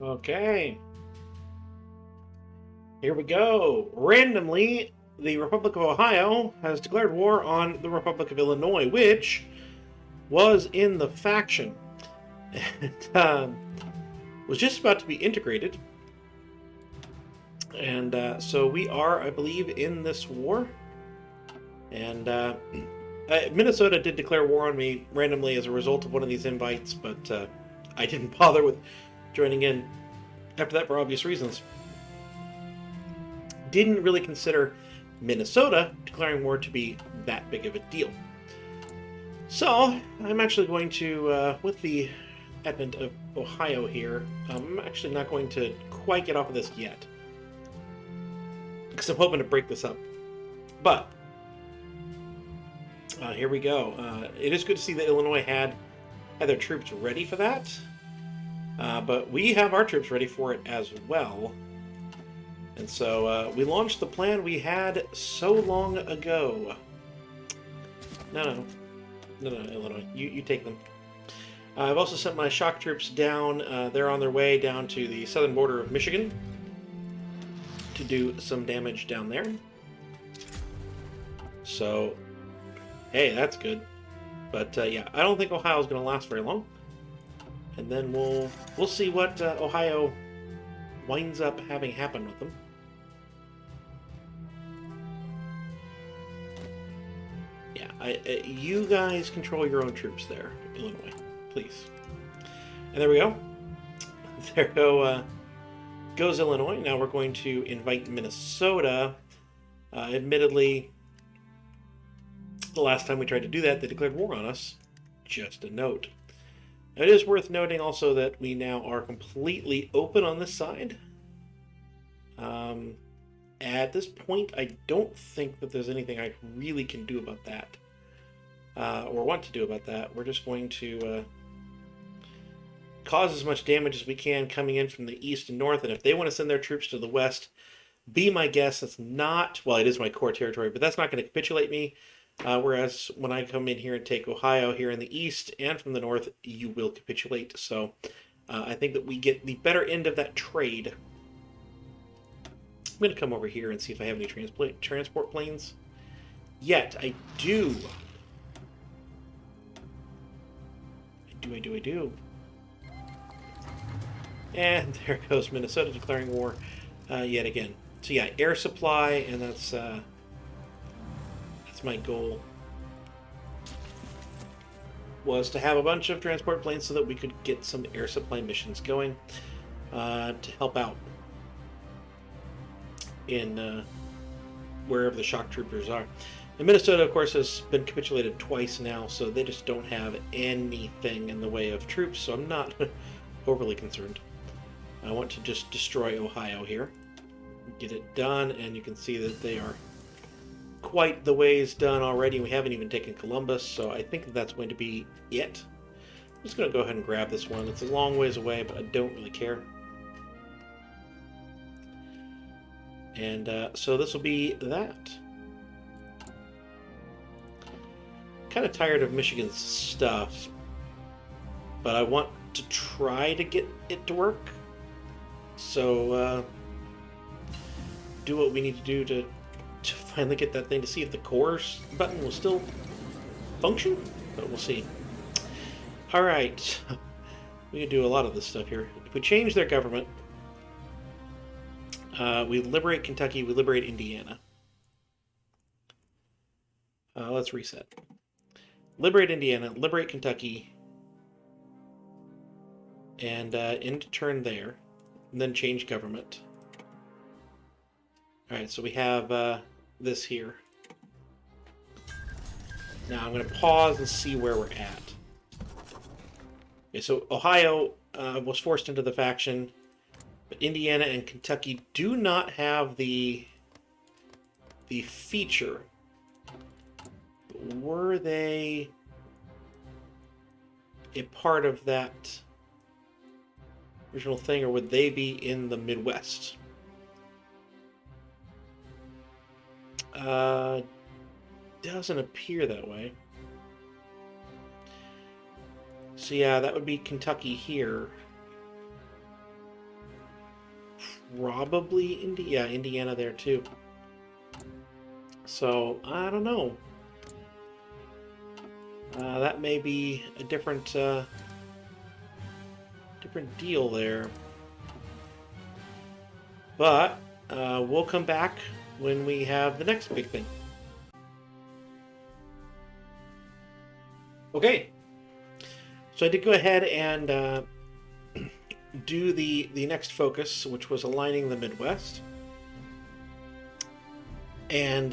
Okay, here we go. Randomly, the Republic of Ohio has declared war on the Republic of Illinois, which was in the faction and was just about to be integrated. And so we are, I believe, in this war. And Minnesota did declare war on me randomly as a result of one of these invites, but I didn't bother with joining in after that for obvious reasons. Didn't really consider Minnesota declaring war to be that big of a deal. So I'm actually going to, with the advent of Ohio here, I'm actually not going to quite get off of this yet, because I'm hoping to break this up. But here we go. It is good to see that Illinois had their troops ready for that, but we have our troops ready for it as well. And so we launched the plan we had so long ago. No, Illinois. You take them. I've also sent my shock troops down. They're on their way down to the southern border of Michigan to do some damage down there. So, hey, that's good. But yeah, I don't think Ohio's going to last very long. And then we'll see what Ohio winds up having happen with them. Yeah, you guys control your own troops there, Illinois, please. And there we go. There goes Illinois. Now we're going to invite Minnesota. Admittedly, the last time we tried to do that, they declared war on us. Just a note. It is worth noting also that we now are completely open on this side. At this point, I don't think that there's anything I really can do about that, or want to do about that. We're just going to cause as much damage as we can coming in from the east and north, and if they want to send their troops to the west, be my guest. That's not, well, it is my core territory, but that's not going to capitulate me. Whereas when I come in here and take Ohio here in the east and from the north, you will capitulate. So I think that we get the better end of that trade. I'm going to come over here and see if I have any transport planes. Yet, I do. I do. And there goes Minnesota declaring war yet again. So yeah, air supply, and that's my goal. Was to have a bunch of transport planes so that we could get some air supply missions going to help out in wherever the shock troopers are. And Minnesota, of course, has been capitulated twice now, so they just don't have anything in the way of troops, so I'm not overly concerned. I want to just destroy Ohio here, get it done, and you can see that they are quite the ways done already. We haven't even taken Columbus, so I think that's going to be it. I'm just going to go ahead and grab this one. It's a long ways away, but I don't really care. And so this will be that. Kind of tired of Michigan's stuff, but I want to try to get it to work. So do what we need to do to finally get that thing, to see if the cores button will still function, but we'll see. All right, we can do a lot of this stuff here. If we change their government, we liberate Kentucky, we liberate Indiana. Let's reset. Liberate Indiana, liberate Kentucky, and end turn there, and then change government. Alright, so we have this here. Now I'm going to pause and see where we're at. Okay, so Ohio was forced into the faction, but Indiana and Kentucky do not have the feature. Were they a part of that original thing, or would they be in the Midwest? Doesn't appear that way. So yeah, that would be Kentucky here. probably Indiana there too. So I don't know. That may be a different different deal there. But we'll come back when we have the next big thing. Okay. So I did go ahead and do the next focus, which was aligning the Midwest. And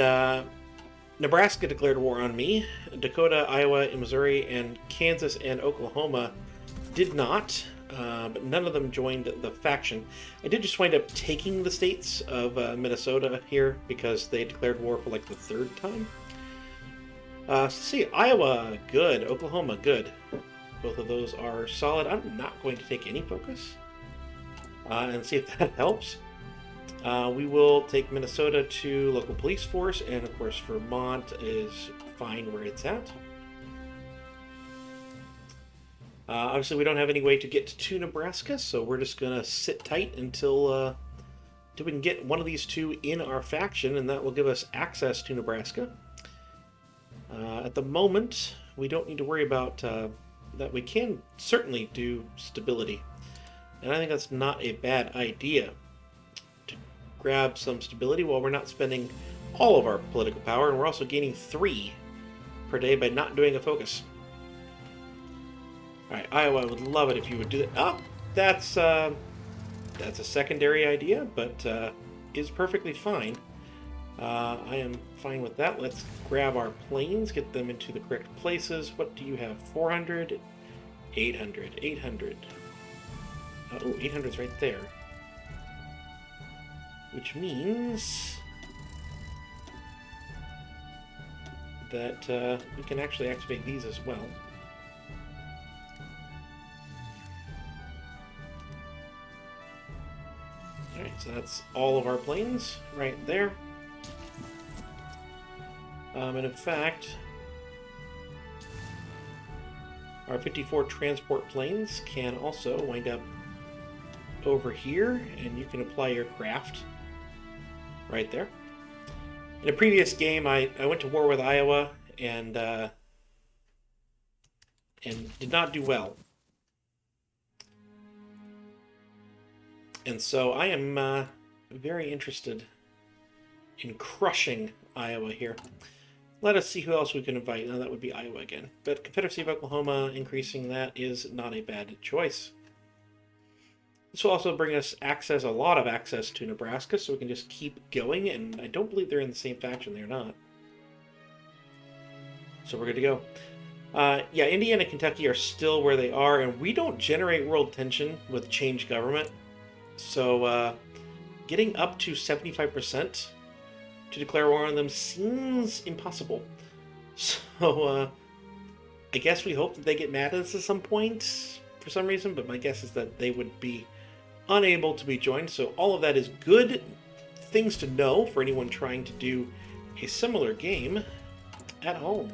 Nebraska declared war on me. Dakota, Iowa, and Missouri, and Kansas and Oklahoma did not, but none of them joined the faction. I did just wind up taking the states of Minnesota here because they declared war for like the third time. So see, Iowa, good. Oklahoma, good. Both of those are solid. I'm not going to take any focus and see if that helps. We will take Minnesota to local police force, and of course Vermont is fine where it's at. Obviously we don't have any way to get to Nebraska, so we're just going to sit tight until we can get one of these two in our faction, and that will give us access to Nebraska. At the moment, we don't need to worry about that. We can certainly do stability, and I think that's not a bad idea. Grab some stability while we're not spending all of our political power, and we're also gaining 3 per day by not doing a focus. Alright, Iowa, I would love it if you would do that. Oh, that's a secondary idea, but is perfectly fine. I am fine with that. Let's grab our planes, get them into the correct places. What do you have? 400, 800, 800. Oh, 800's right there. Which means that we can actually activate these as well. Alright, so that's all of our planes right there. And in fact, our 54 transport planes can also wind up over here, and you can apply your craft right there. In a previous game, I went to war with Iowa and did not do well. And so I am very interested in crushing Iowa here. Let us see who else we can invite. Now that would be Iowa again. But Confederacy of Oklahoma, increasing that is not a bad choice. This will also bring us a lot of access to Nebraska, so we can just keep going, and I don't believe they're in the same faction. They're not. So we're good to go. Yeah, Indiana and Kentucky are still where they are, and we don't generate world tension with change government. So getting up to 75% to declare war on them seems impossible. So I guess we hope that they get mad at us at some point for some reason, but my guess is that they would be unable to be joined. So all of that is good things to know for anyone trying to do a similar game at home.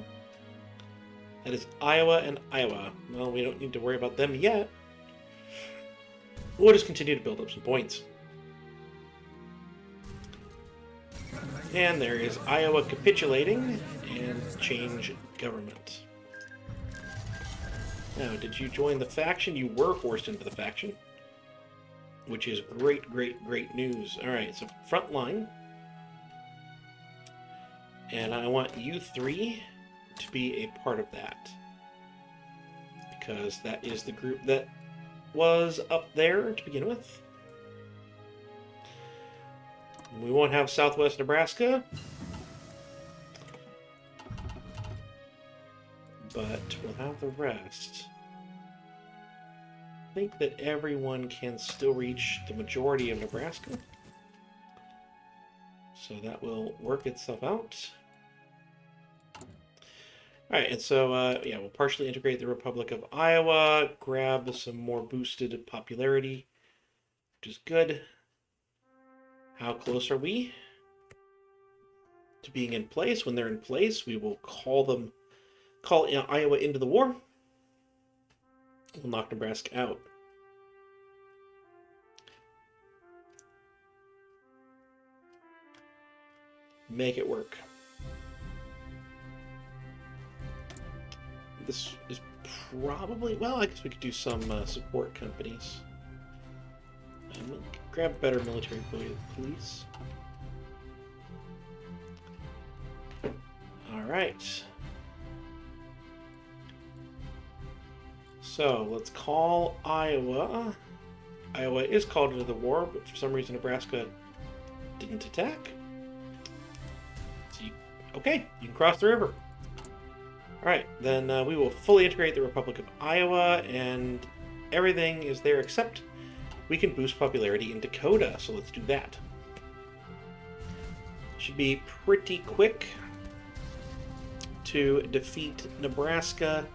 That is Iowa and Iowa. Well, we don't need to worry about them yet. We'll just continue to build up some points. And there is Iowa capitulating and change government. Now, did you join the faction? You were forced into the faction, which is great, great, great news. All right, so front line. And I want you 3 to be a part of that, because that is the group that was up there to begin with. We won't have Southwest Nebraska, but we'll have the rest. I think that everyone can still reach the majority of Nebraska, so that will work itself out. Alright, and so, yeah, we'll partially integrate the Republic of Iowa, grab some more boosted popularity, which is good. How close are we to being in place? When they're in place, we will call Iowa into the war. We'll knock Nebraska out. make it work. This is probably, well, I guess we could do some support companies. Grab better military police. Alright. So, let's call Iowa. Iowa is called into the war, but for some reason Nebraska didn't attack. So okay, you can cross the river. Alright, then we will fully integrate the Republic of Iowa, and everything is there except we can boost popularity in Dakota, so let's do that. Should be pretty quick to defeat Nebraska.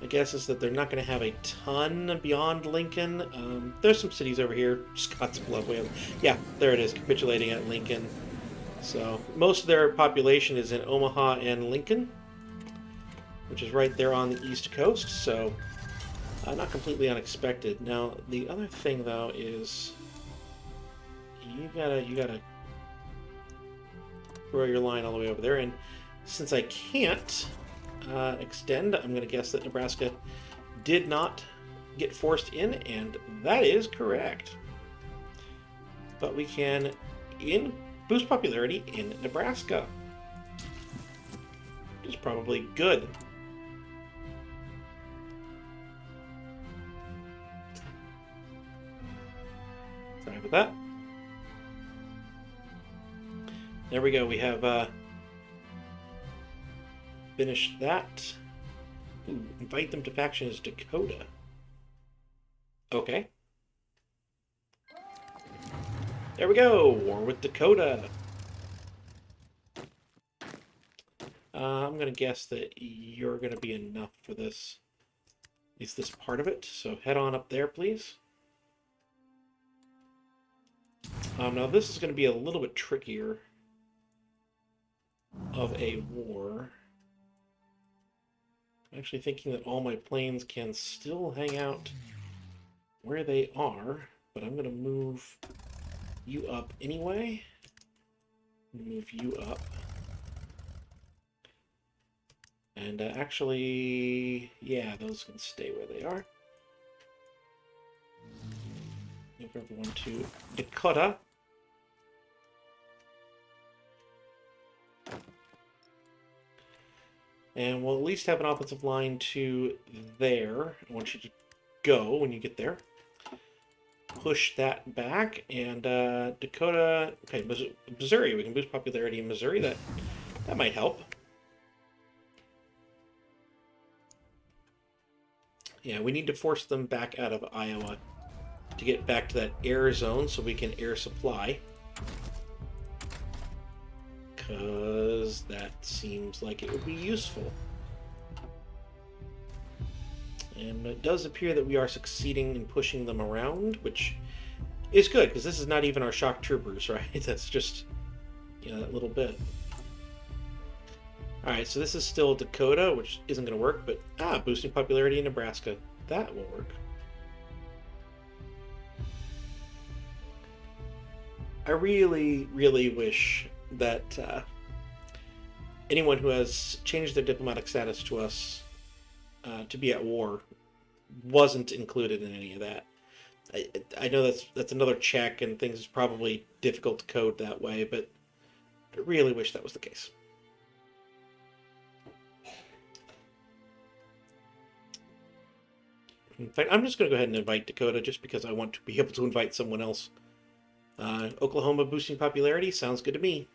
My guess is that they're not going to have a ton beyond Lincoln. There's some cities over here. Scottsbluff. Yeah, there it is, capitulating at Lincoln. So most of their population is in Omaha and Lincoln, which is right there on the East Coast. So not completely unexpected. Now the other thing though is you gotta throw your line all the way over there, and since I can't extend, I'm going to guess that Nebraska did not get forced in, and that is correct. But we can boost popularity in Nebraska, which is probably good. Sorry about that. There we go. We have finished that. Ooh, invite them to faction as Dakota. Okay. There we go. War with Dakota. I'm going to guess that you're going to be enough for this. At least this part of it. So head on up there, please. Now this is going to be a little bit trickier of a war. I'm actually thinking that all my planes can still hang out where they are, but I'm going to move you up anyway. Move you up. And actually, yeah, those can stay where they are. Move everyone to Dakota. And we'll at least have an offensive line to there. I want you to go when you get there. Push that back. And Dakota... Okay, Missouri. We can boost popularity in Missouri. That might help. Yeah, we need to force them back out of Iowa to get back to that air zone so we can air supply. Because that seems like it would be useful. And it does appear that we are succeeding in pushing them around, which is good, because this is not even our shock troopers, right? That's just, you know, that little bit. Alright, so this is still Dakota, which isn't going to work, but, boosting popularity in Nebraska. That will work. I really, really wish that anyone who has changed their diplomatic status to us to be at war wasn't included in any of that. I know that's another check, and things is probably difficult to code that way, but I really wish that was the case. In fact, I'm just going to go ahead and invite Dakota just because I want to be able to invite someone else. Oklahoma boosting popularity sounds good to me.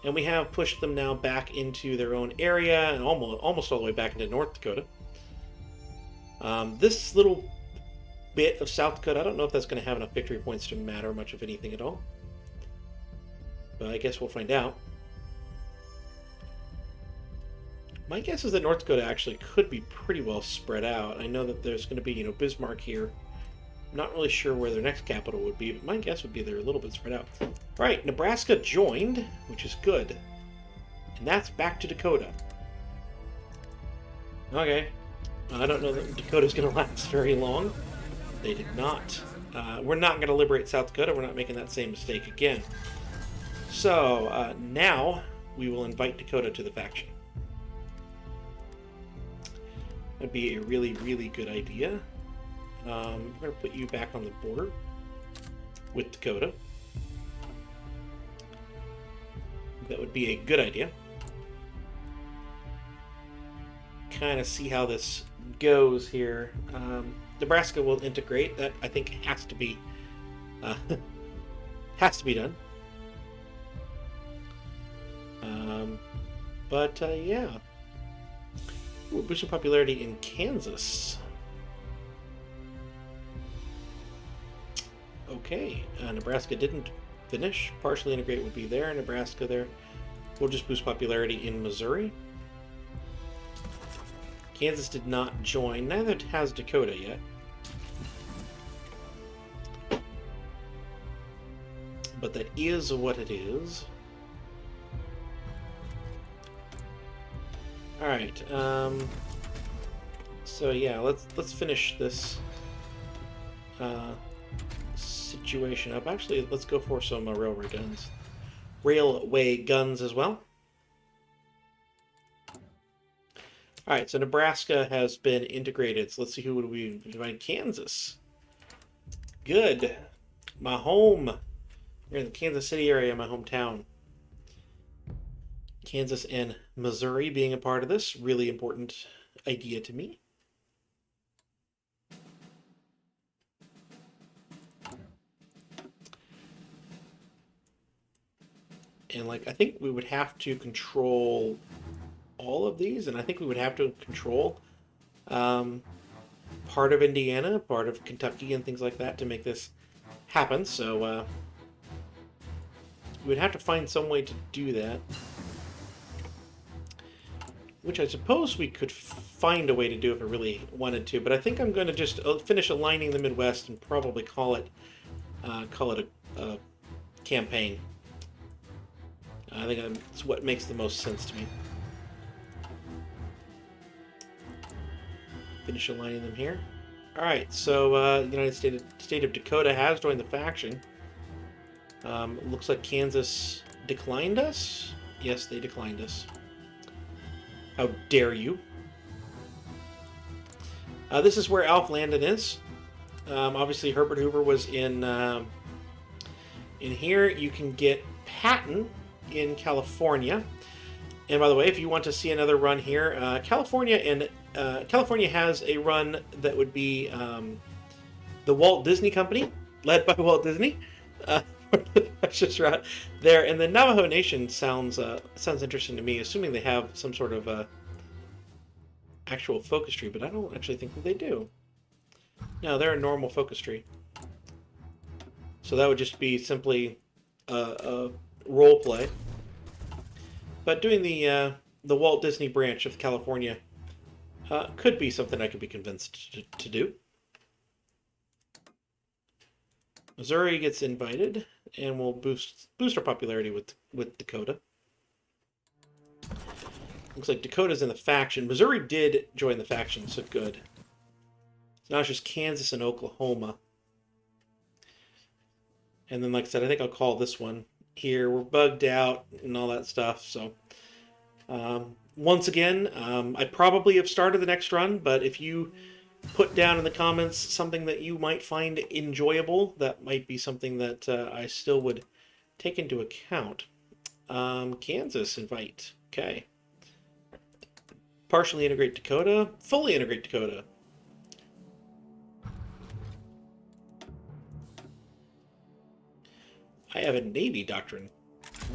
And we have pushed them now back into their own area and almost all the way back into North Dakota. This little bit of South Dakota, I don't know if that's going to have enough victory points to matter much of anything at all. But I guess we'll find out. My guess is that North Dakota actually could be pretty well spread out. I know that there's going to be, you know, Bismarck here. I'm not really sure where their next capital would be, but my guess would be they're a little bit spread out. Right, Nebraska joined, which is good. And that's back to Dakota. Okay. I don't know that Dakota's going to last very long. They did not. We're not going to liberate South Dakota. We're not making that same mistake again. So, now we will invite Dakota to the faction. That'd be a really, really good idea. I'm going to put you back on the border with Dakota. That would be a good idea. Kind of see how this goes here. Nebraska will integrate. That, I think, has to be done. Yeah. Ooh, boosting popularity in Kansas. Okay, Nebraska didn't finish. Partially integrate would be there. Nebraska there. We'll just boost popularity in Missouri. Kansas did not join. Neither has Dakota yet. But that is what it is. All right. So yeah, let's finish this situation up. Actually, let's go for some railway guns as well. All right. So Nebraska has been integrated. So let's see who would we invite. Kansas. Good. My home. We're in the Kansas City area, my hometown. Kansas and Missouri being a part of this, really important idea to me. And like, I think we would have to control all of these, and I think we would have to control part of Indiana, part of Kentucky, and things like that to make this happen. So we would have to find some way to do that. Which I suppose we could find a way to do if I really wanted to, but I think I'm going to just finish aligning the Midwest and probably call it a campaign. I think it's what makes the most sense to me. Finish aligning them here. All right, so the United State of Dakota has joined the faction. Looks like Kansas declined us. Yes, they declined us. How dare you? This is where Alf Landon is. Obviously, Herbert Hoover was in here. You can get Patton in California. And by the way, if you want to see another run here, California has a run that would be the Walt Disney Company, led by Walt Disney. That's just right there, and the Navajo Nation sounds interesting to me. Assuming they have some sort of actual focus tree, but I don't actually think that they do. No, they're a normal focus tree, so that would just be simply a role play. But doing the Walt Disney branch of California could be something I could be convinced to do. Missouri gets invited, and we'll boost our popularity with Dakota. Looks like Dakota's in the faction. Missouri did join the faction, so good. So now it's just Kansas and Oklahoma. And then, like I said, I think I'll call this one here. We're bugged out and all that stuff. So once again, I probably have started the next run, but if you put down in the comments something that you might find enjoyable, that might be something that I still would take into account. Kansas invite. Okay. Partially integrate Dakota. Fully integrate Dakota. I have a Navy doctrine.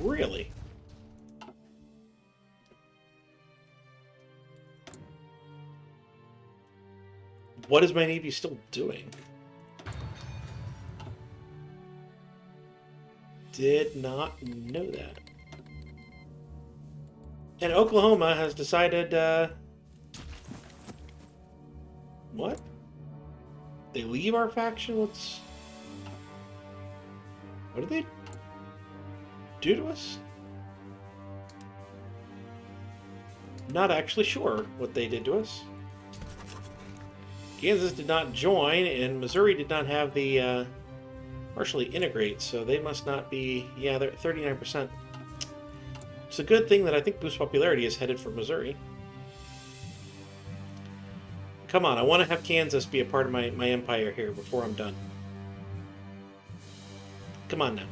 Really? What is my Navy still doing? Did not know that. And Oklahoma has decided, what? They leave our faction? What did they do to us? Not actually sure what they did to us. Kansas did not join, and Missouri did not have the partially integrate, so they must not be... Yeah, they're at 39%. It's a good thing that I think boost popularity is headed for Missouri. Come on, I want to have Kansas be a part of my empire here before I'm done. Come on now.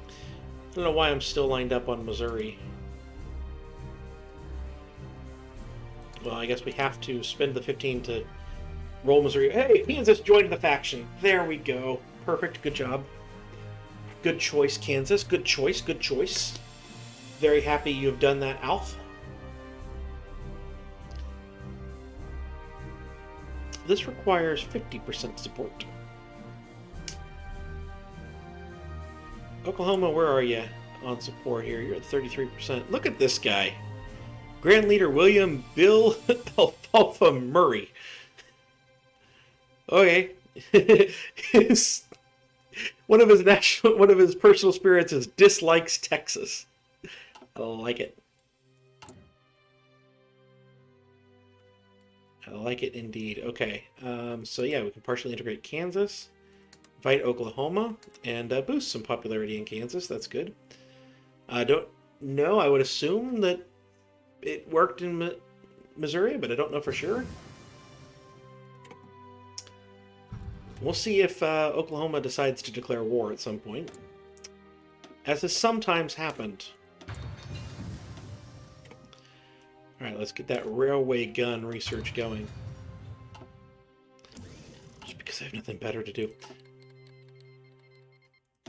I don't know why I'm still lined up on Missouri. Well, I guess we have to spend the 15 to roll Missouri. Hey, Kansas joined the faction. There we go. Perfect. Good job. Good choice, Kansas. Good choice. Good choice. Very happy you have done that, Alf. This requires 50% support. Oklahoma, where are you on support here? You're at 33%. Look at this guy. Grand Leader William Bill Alfalfa Murray. Okay. one of his personal spirits is dislikes Texas. I like it. I like it indeed. Okay. So yeah, we can partially integrate Kansas, invite Oklahoma, and boost some popularity in Kansas. That's good. I don't know. I would assume that it worked in Missouri, but I don't know for sure. We'll see if Oklahoma decides to declare war at some point, as has sometimes happened. Alright, let's get that railway gun research going. Just because I have nothing better to do.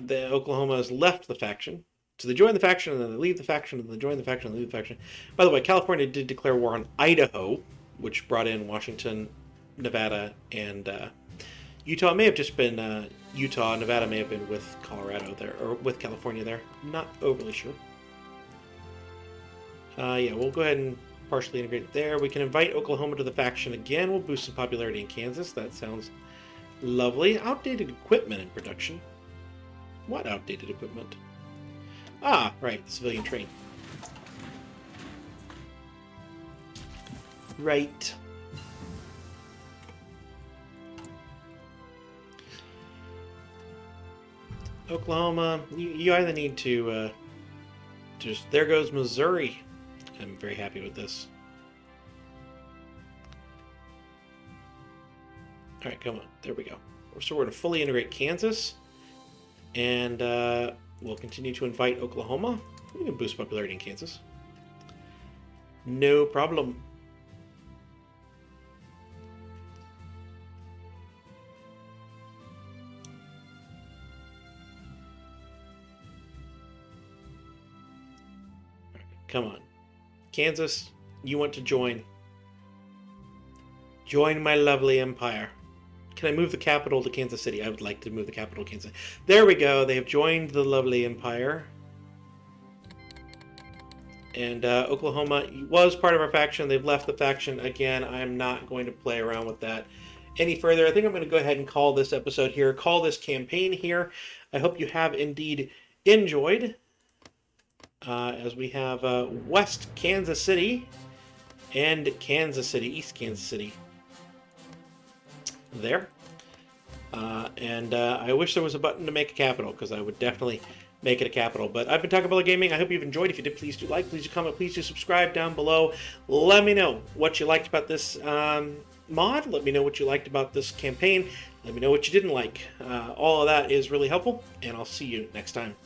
The Oklahoma has left the faction. So they join the faction, and then they leave the faction, and then they join the faction, and they leave the faction. By the way, California did declare war on Idaho, which brought in Washington, Nevada, and Utah. It may have just been Utah. Nevada may have been with Colorado there, or with California there. Not overly sure. Yeah, we'll go ahead and partially integrate it there. We can invite Oklahoma to the faction again. We'll boost some popularity in Kansas. That sounds lovely. Outdated equipment in production. What outdated equipment? Ah, right, the civilian train. Right. Oklahoma, you either need to just... There goes Missouri. I'm very happy with this. Alright, come on. There we go. So we're going to fully integrate Kansas. And we'll continue to invite Oklahoma. We can boost popularity in Kansas. No problem. Right, come on. Kansas, you want to join. Join my lovely empire. Can I move the capital to Kansas City? I would like to move the capital to Kansas City. There we go. They have joined the lovely empire. And Oklahoma was part of our faction. They've left the faction again. I'm not going to play around with that any further. I think I'm going to go ahead and call this episode here, call this campaign here. I hope you have indeed enjoyed. As we have West Kansas City and Kansas City, East Kansas City. There. I wish there was a button to make a capital, because I would definitely make it a capital. But I've been talking about gaming. I hope you've enjoyed. If you did, please do like, please do comment, please do subscribe down below. Let me know what you liked about this mod. Let me know what you liked about this campaign. Let me know what you didn't like. All of that is really helpful, and I'll see you next time.